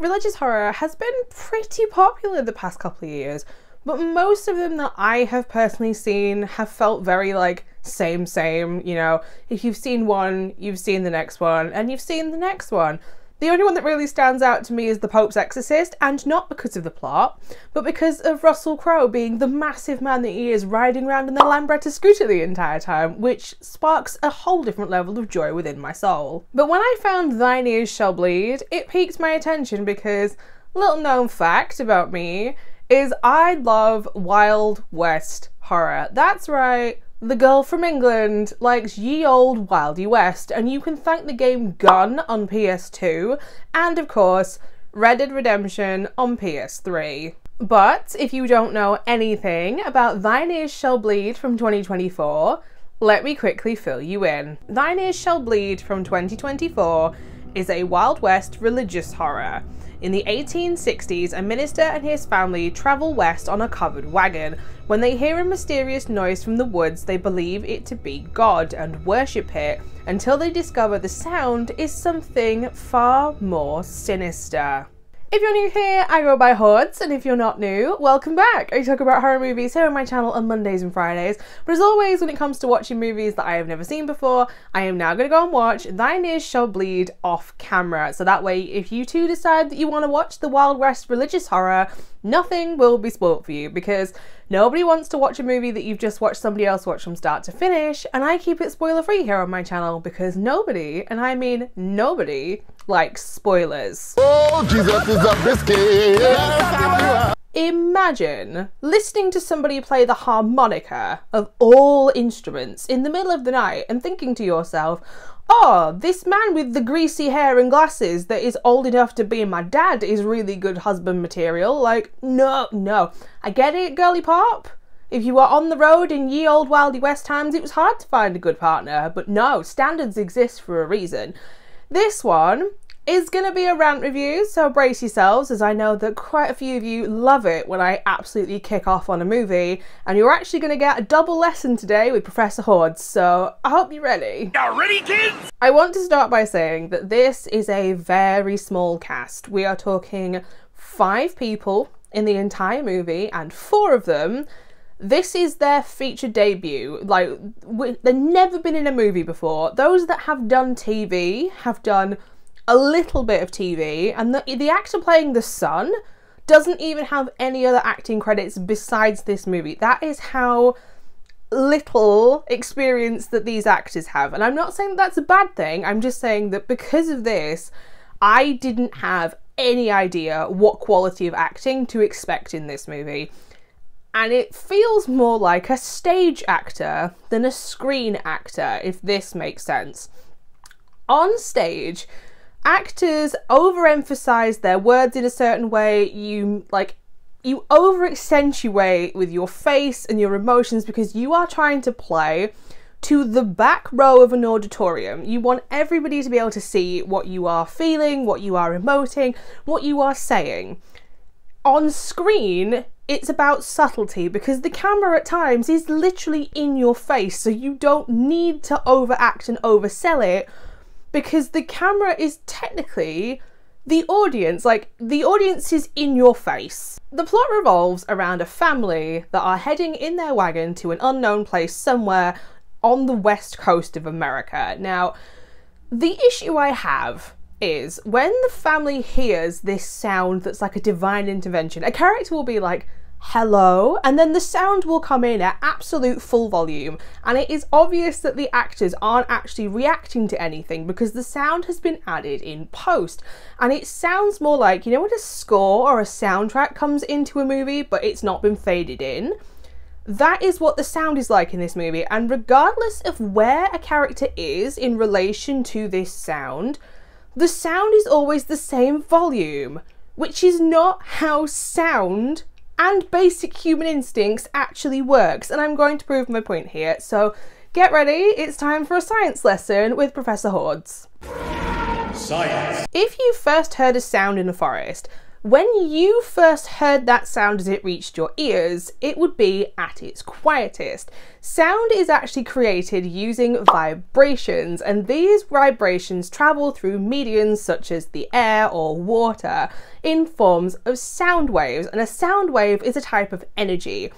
religious horror has been pretty popular the past couple of years, but most of them that I have personally seen have felt very like same, you know, if you've seen one, you've seen the next one, and you've seen the next one. The only one that really stands out to me is The Pope's Exorcist, and not because of the plot, but because of Russell Crowe being the massive man that he is, riding around in the Lambretta scooter the entire time, which sparks a whole different level of joy within my soul. But when I found Thine Ears Shall Bleed, it piqued my attention because, little known fact about me, is I love Wild West horror. That's right, the girl from England likes ye old Wildy West, and you can thank the game Gone on PS2 and of course Red Dead Redemption on PS3. But if you don't know anything about Thine Ears Shall Bleed from 2024, let me quickly fill you in. Thine Ears Shall Bleed from 2024 is a Wild West religious horror. In the 1860s, a minister and his family travel west on a covered wagon. When they hear a mysterious noise from the woods, they believe it to be God and worship it, until they discover the sound is something far more sinister. If you're new here, I go by Hordes, and if you're not new, welcome back! I talk about horror movies here on my channel on Mondays and Fridays, but as always, when it comes to watching movies that I have never seen before, I am now going to go and watch Thine Ears Shall Bleed off camera, so that way if you too decide that you want to watch the Wild West religious horror, nothing will be spoilt for you, because nobody wants to watch a movie that you've just watched somebody else watch from start to finish, and I keep it spoiler free here on my channel because nobody, and I mean nobody, likes spoilers. Oh, Jesus is a biscuit. Imagine listening to somebody play the harmonica of all instruments in the middle of the night and thinking to yourself, oh, this man with the greasy hair and glasses that is old enough to be my dad is really good husband material. Like, no. I get it, girly pop. If you were on the road in ye old Wildy West times, it was hard to find a good partner, but no, standards exist for a reason. This one is going to be a rant review, so brace yourselves, as I know that quite a few of you love it when I absolutely kick off on a movie, and you're actually going to get a double lesson today with Professor Hordes, so I hope you're ready. You ready, kids? I want to start by saying that this is a very small cast. We are talking 5 people in the entire movie, and 4 of them, this is their feature debut. Like, they've never been in a movie before. Those that have done TV have done a little bit of TV, and the actor playing the son doesn't even have any other acting credits besides this movie. That is how little experience that these actors have, and I'm not saying that that's a bad thing. I'm just saying that because of this, I didn't have any idea what quality of acting to expect in this movie, and it feels more like a stage actor than a screen actor, if this makes sense. On stage, actors overemphasize their words in a certain way. You over-accentuate with your face and your emotions because you are trying to play to the back row of an auditorium. You want everybody to be able to see what you are feeling, what you are emoting, what you are saying. On screen, it's about subtlety because the camera at times is literally in your face, so you don't need to overact and oversell it, because the camera is technically the audience. Like, the audience is in your face. The plot revolves around a family that are heading in their wagon to an unknown place somewhere on the west coast of America. Now, the issue I have is when the family hears this sound that's like a divine intervention, a character will be like, hello, and then the sound will come in at absolute full volume, and it is obvious that the actors aren't actually reacting to anything because the sound has been added in post, and it sounds more like, you know, when a score or a soundtrack comes into a movie but it's not been faded in. That is what the sound is like in this movie, and regardless of where a character is in relation to this sound, the sound is always the same volume, which is not how sound and basic human instincts actually works, and I'm going to prove my point here, so get ready, it's time for a science lesson with Professor Hordes. Science. If you first heard a sound in a forest, when you first heard that sound as it reached your ears, it would be at its quietest. Sound is actually created using vibrations, and these vibrations travel through mediums such as the air or water in forms of sound waves, and a sound wave is a type of energy.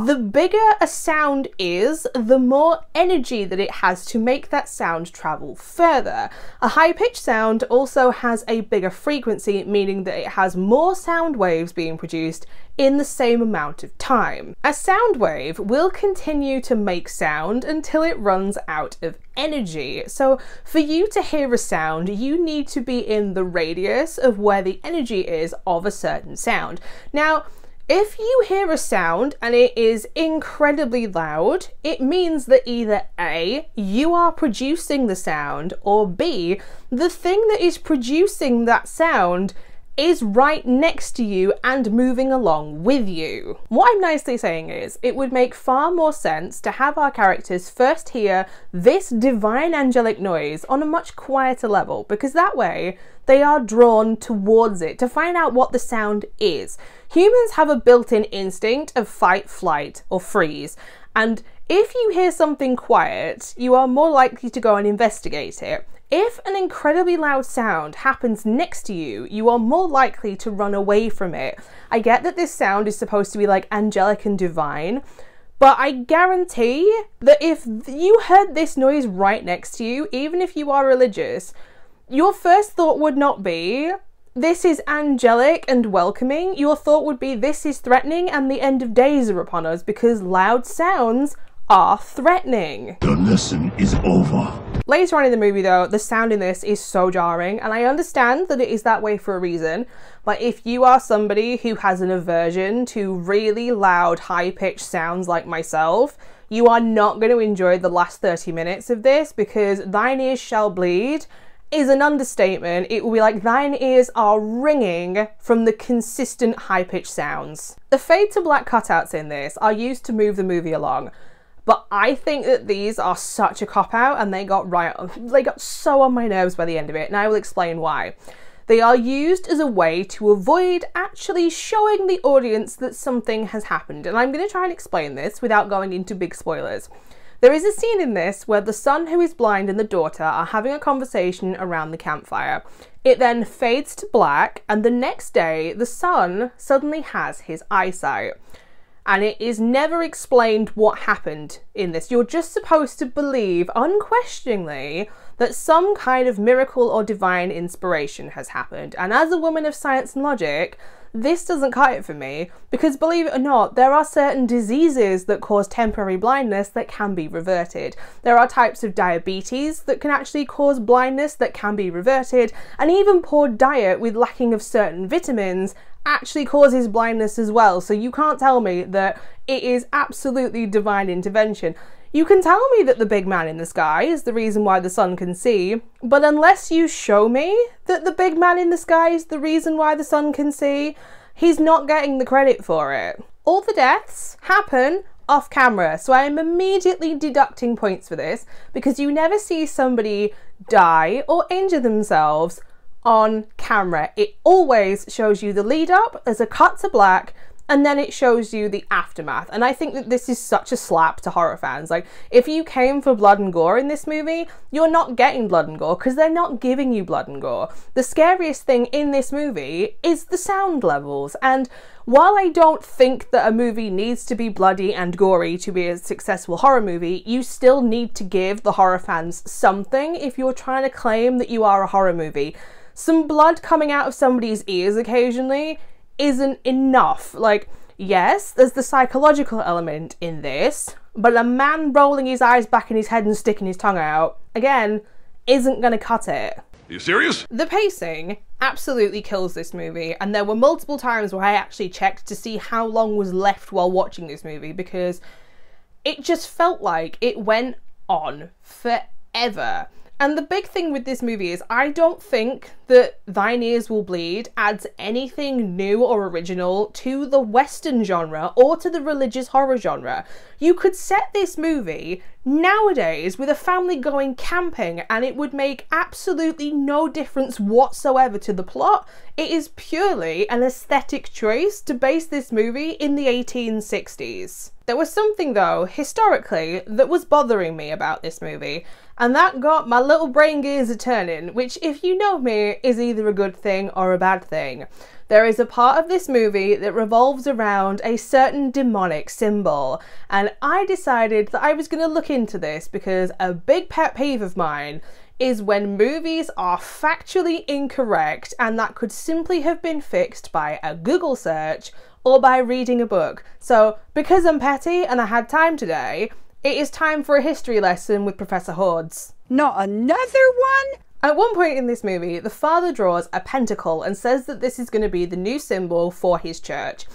The bigger a sound is, the more energy that it has to make that sound travel further. A high-pitched sound also has a bigger frequency, meaning that it has more sound waves being produced in the same amount of time. A sound wave will continue to make sound until it runs out of energy. So for you to hear a sound, you need to be in the radius of where the energy is of a certain sound. Now, if you hear a sound and it is incredibly loud, it means that either A, you are producing the sound, or B, the thing that is producing that sound is right next to you and moving along with you. What I'm nicely saying is, it would make far more sense to have our characters first hear this divine angelic noise on a much quieter level, because that way they are drawn towards it to find out what the sound is. Humans have a built-in instinct of fight, flight, or freeze, and if you hear something quiet, you are more likely to go and investigate it. If an incredibly loud sound happens next to you, you are more likely to run away from it. I get that this sound is supposed to be like angelic and divine, but I guarantee that if you heard this noise right next to you, even if you are religious, your first thought would not be, this is angelic and welcoming. Your thought would be, this is threatening and the end of days are upon us, because loud sounds are threatening. The lesson is over. Later on in the movie though, the sound in this is so jarring, and I understand that it is that way for a reason, but if you are somebody who has an aversion to really loud, high-pitched sounds like myself, you are not going to enjoy the last 30 minutes of this, because thine ears shall bleed is an understatement. It will be like thine ears are ringing from the consistent high-pitched sounds. The fade to black cutouts in this are used to move the movie along, but I think that these are such a cop-out, and they got so on my nerves by the end of it, and I will explain why. They are used as a way to avoid actually showing the audience that something has happened, and I'm going to try and explain this without going into big spoilers. There is a scene in this where the son who is blind and the daughter are having a conversation around the campfire. It then fades to black, and the next day the son suddenly has his eyesight. And it is never explained what happened in this. You're just supposed to believe unquestioningly that some kind of miracle or divine inspiration has happened. And as a woman of science and logic, this doesn't cut it for me, because believe it or not, there are certain diseases that cause temporary blindness that can be reverted. There are types of diabetes that can actually cause blindness that can be reverted, and even poor diet with lacking of certain vitamins actually causes blindness as well. So you can't tell me that it is absolutely divine intervention. You can tell me that the big man in the sky is the reason why the sun can see, but unless you show me that the big man in the sky is the reason why the sun can see, he's not getting the credit for it. All the deaths happen off camera, so I am immediately deducting points for this, because you never see somebody die or injure themselves on camera. It always shows you the lead up as a cut to black, and then it shows you the aftermath. And I think that this is such a slap to horror fans. Like, if you came for blood and gore in this movie, you're not getting blood and gore, because they're not giving you blood and gore. The scariest thing in this movie is the sound levels, and while I don't think that a movie needs to be bloody and gory to be a successful horror movie, you still need to give the horror fans something if you're trying to claim that you are a horror movie. Some blood coming out of somebody's ears occasionally isn't enough. Like, yes, there's the psychological element in this, but a man rolling his eyes back in his head and sticking his tongue out, again, isn't gonna cut it. Are you serious? The pacing absolutely kills this movie, and there were multiple times where I actually checked to see how long was left while watching this movie, because it just felt like it went on forever. And the big thing with this movie is I don't think that Thine Ears Will Bleed adds anything new or original to the Western genre or to the religious horror genre. You could set this movie nowadays with a family going camping and it would make absolutely no difference whatsoever to the plot. It is purely an aesthetic choice to base this movie in the 1860s. There was something though, historically, that was bothering me about this movie, and that got my little brain gears a-turning, which, if you know me, is either a good thing or a bad thing. There is a part of this movie that revolves around a certain demonic symbol, and I decided that I was going to look into this because a big pet peeve of mine is when movies are factually incorrect, and that could simply have been fixed by a Google search or by reading a book. So, because I'm petty and I had time today, it is time for a history lesson with Professor Hordes. Not another one? At one point in this movie, the father draws a pentacle and says that this is going to be the new symbol for his church.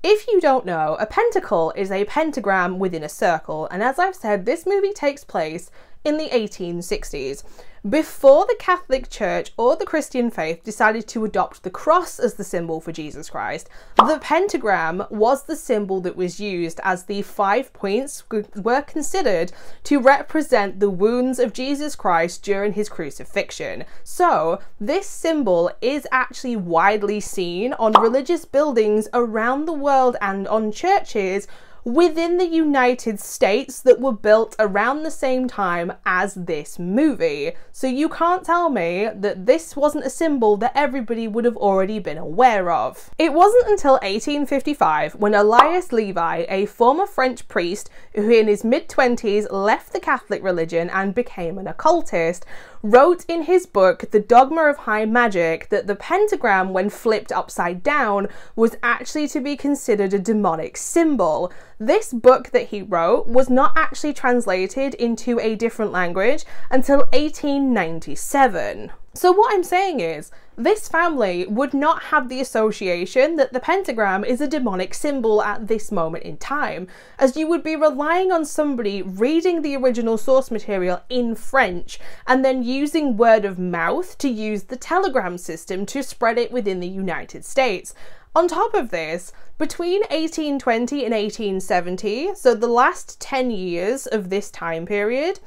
If you don't know, a pentacle is a pentagram within a circle, and as I've said, this movie takes place in the 1860s. Before the Catholic Church or the Christian faith decided to adopt the cross as the symbol for Jesus Christ, the pentagram was the symbol that was used, as the 5 points were considered to represent the wounds of Jesus Christ during his crucifixion. So this symbol is actually widely seen on religious buildings around the world and on churches within the United States that were built around the same time as this movie. So you can't tell me that this wasn't a symbol that everybody would have already been aware of. It wasn't until 1855 when Elias Levi, a former French priest who in his mid-20s left the Catholic religion and became an occultist, wrote in his book The Dogma of High Magic that the pentagram, when flipped upside down, was actually to be considered a demonic symbol. This book that he wrote was not actually translated into a different language until 1897. So what I'm saying is, this family would not have the association that the pentagram is a demonic symbol at this moment in time, as you would be relying on somebody reading the original source material in French and then using word of mouth to use the telegram system to spread it within the United States. On top of this, between 1820 and 1870, so the last 10 years of this time period,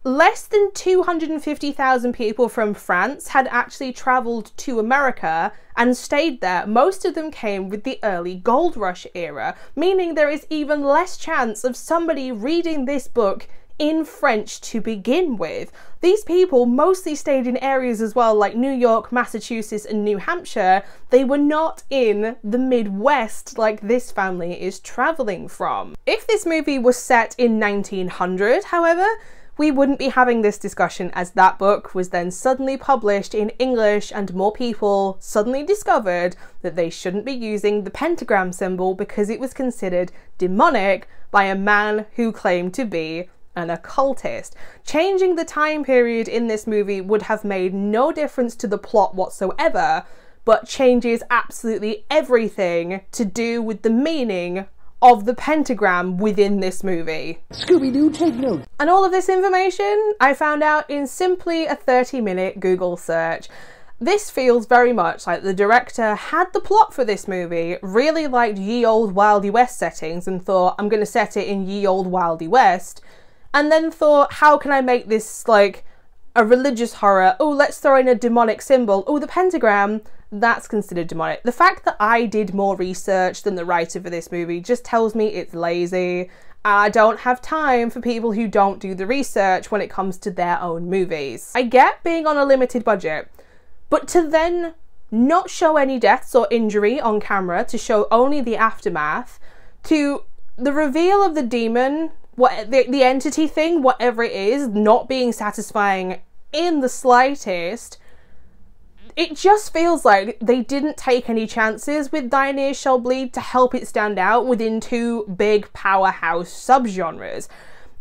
less than 250,000 people from France had actually travelled to America and stayed there. Most of them came with the early gold rush era, meaning there is even less chance of somebody reading this book in French to begin with. These people mostly stayed in areas as well like New York, Massachusetts and New Hampshire. They were not in the Midwest like this family is travelling from. If this movie was set in 1900, however, we wouldn't be having this discussion, as that book was then suddenly published in English and more people suddenly discovered that they shouldn't be using the pentagram symbol because it was considered demonic by a man who claimed to be an occultist. Changing the time period in this movie would have made no difference to the plot whatsoever, but changes absolutely everything to do with the meaning of the pentagram within this movie. Scooby-Doo, take note. And all of this information I found out in simply a 30-minute Google search. This feels very much like the director had the plot for this movie, really liked Ye Olde Wildy West settings and thought, I'm going to set it in Ye Olde Wildy West, and then thought, how can I make this like a religious horror? Oh, let's throw in a demonic symbol. Oh, the pentagram, that's considered demonic. The fact that I did more research than the writer for this movie just tells me it's lazy. I don't have time for people who don't do the research when it comes to their own movies. I get being on a limited budget, but to then not show any deaths or injury on camera, to show only the aftermath, to the reveal of the demon, the entity thing, whatever it is, not being satisfying in the slightest, it just feels like they didn't take any chances with Thine Ears Shall Bleed to help it stand out within two big powerhouse subgenres.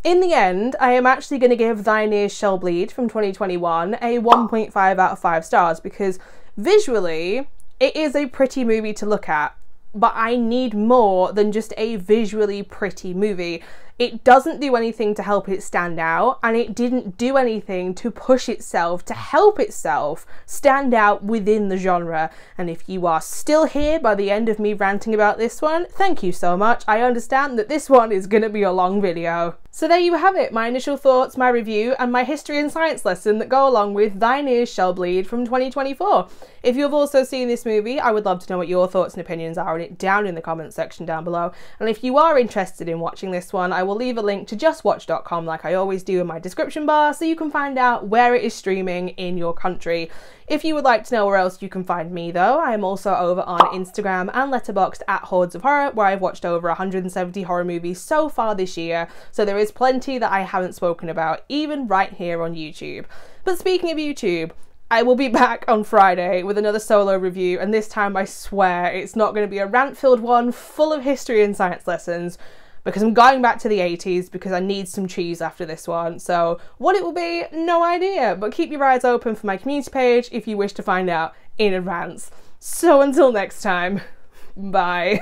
In the end, I am actually going to give Thine Ears Shall Bleed from 2021 a 1.5 out of 5 stars because visually it is a pretty movie to look at, but I need more than just a visually pretty movie. It doesn't do anything to help it stand out, and it didn't do anything to push itself, to help itself stand out within the genre. And if you are still here by the end of me ranting about this one, thank you so much. I understand that this one is going to be a long video. So there you have it, my initial thoughts, my review, and my history and science lesson that go along with Thine Ears Shall Bleed from 2024. If you have also seen this movie, I would love to know what your thoughts and opinions are on it down in the comments section down below. And if you are interested in watching this one, I will leave a link to justwatch.com like I always do in my description bar, so you can find out where it is streaming in your country. If you would like to know where else you can find me though, I am also over on Instagram and Letterboxd at HordesOfHorror, where I've watched over 170 horror movies so far this year, so there is plenty that I haven't spoken about, even right here on YouTube. But speaking of YouTube, I will be back on Friday with another solo review, and this time I swear it's not going to be a rant-filled one full of history and science lessons, because I'm going back to the 80s because I need some cheese after this one. So what it will be, no idea, but keep your eyes open for my community page if you wish to find out in advance. So until next time, bye.